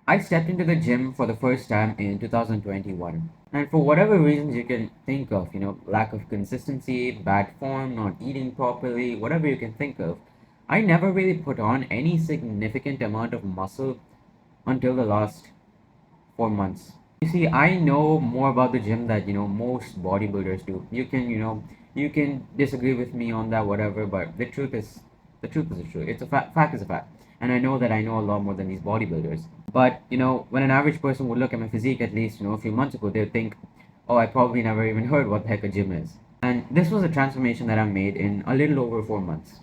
I stepped into the gym for the first time in 2021. And for whatever reasons you can think of, lack of consistency, bad form, not eating properly, whatever you can think of, I never really put on any significant amount of muscle until the last 4 months. You see, I know more about the gym that, most bodybuilders do. You can disagree with me on that, whatever, but the truth is the truth. It's a fact is a fact. And I know that I know a lot more than these bodybuilders. But, when an average person would look at my physique, at least, a few months ago, they'd think, oh, I probably never even heard what the heck a gym is. And this was a transformation that I made in a little over 4 months.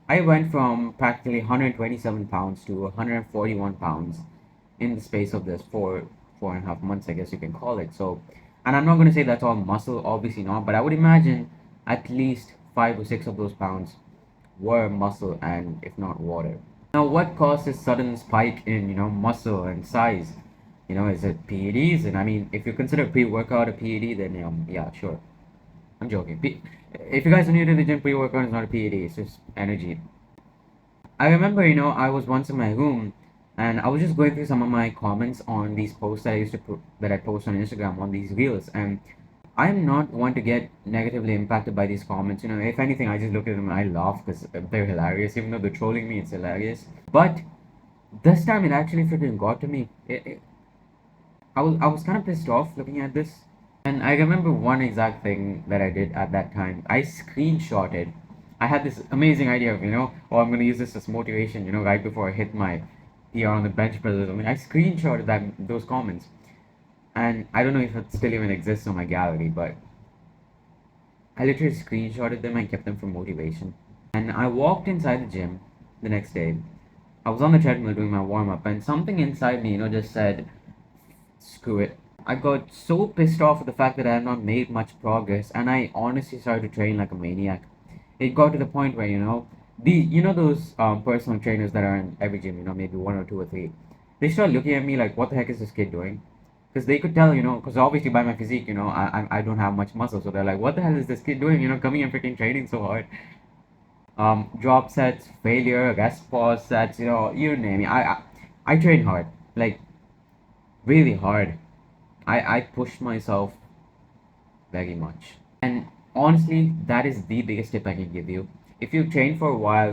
I went from practically 127 pounds to 141 pounds in the space of this 4.5 months, I guess you can call it. So, and I'm not going to say that's all muscle, obviously not, but I would imagine at least 5 or 6 of those pounds were muscle and if not water. Now, what caused this sudden spike in muscle and size? Is it PEDs? And I mean, if you consider pre-workout a PED, then yeah, sure. I'm joking. If you guys are new to the gym, pre-workout is not a PED. It's just energy. I remember, I was once in my room and I was just going through some of my comments on these posts that I used to that I post on Instagram on these reels, and I'm not one to get negatively impacted by these comments. If anything, I just look at them and I laugh because they're hilarious. Even though they're trolling me, it's hilarious. But this time, it actually freaking got to me. I was kind of pissed off looking at this, and I remember one exact thing that I did at that time. I screenshotted. I had this amazing idea of, oh, I'm gonna use this as motivation, right before I hit my PR on the bench press or something. I screenshotted those comments, and I don't know if it still even exists on my gallery, but I literally screenshotted them and kept them for motivation. And I walked inside the gym the next day. I was on the treadmill doing my warm up, and something inside me, just said, screw it. I got so pissed off with the fact that I had not made much progress, and I honestly started to train like a maniac. It got to the point where, those personal trainers that are in every gym, maybe one or two or three, they start looking at me like, what the heck is this kid doing? Because they could tell, because obviously by my physique, I don't have much muscle, so they're like, what the hell is this kid doing? Coming and freaking training so hard. Drop sets, failure, rest pause sets, you name it. I train hard, like really hard. I push myself very much. And honestly, that is the biggest tip I can give you. If you train for a while,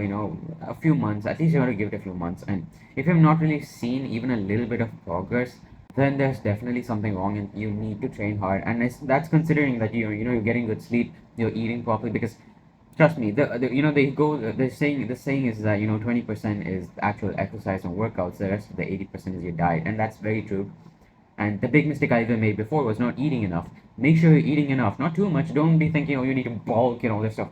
a few months, at least you want to give it a few months. And if you've not really seen even a little bit of progress, then there's definitely something wrong and you need to train hard. And that's considering that you're getting good sleep, you're eating properly. Because trust me, the saying is that 20% is actual exercise and workouts, the rest of the 80% is your diet, and that's very true. And the big mistake I even made before was not eating enough. Make sure you're eating enough, not too much. Don't be thinking, oh, you need to bulk and all this stuff.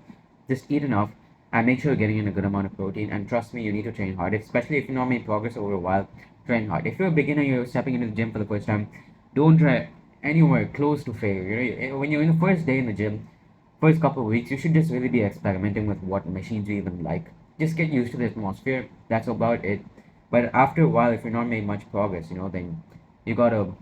Just eat enough and make sure you're getting in a good amount of protein. And trust me, you need to train hard, especially if you've not made progress over a while. Train hard. If you're a beginner, you're stepping into the gym for the first time, don't try anywhere close to failure. When you're in the first day in the gym, first couple of weeks, you should just really be experimenting with what machines you even like. Just get used to the atmosphere. That's about it. But after a while, if you're not making much progress, then you gotta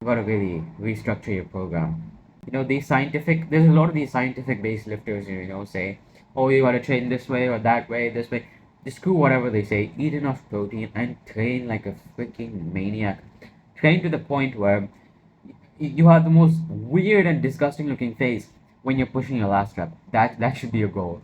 really restructure your program. There's a lot of these scientific based lifters, say, oh, you gotta train this way or that way, this way. Just screw whatever they say. Eat enough protein and train like a freaking maniac. Train to the point where you have the most weird and disgusting looking face when you're pushing your last rep. That should be your goal.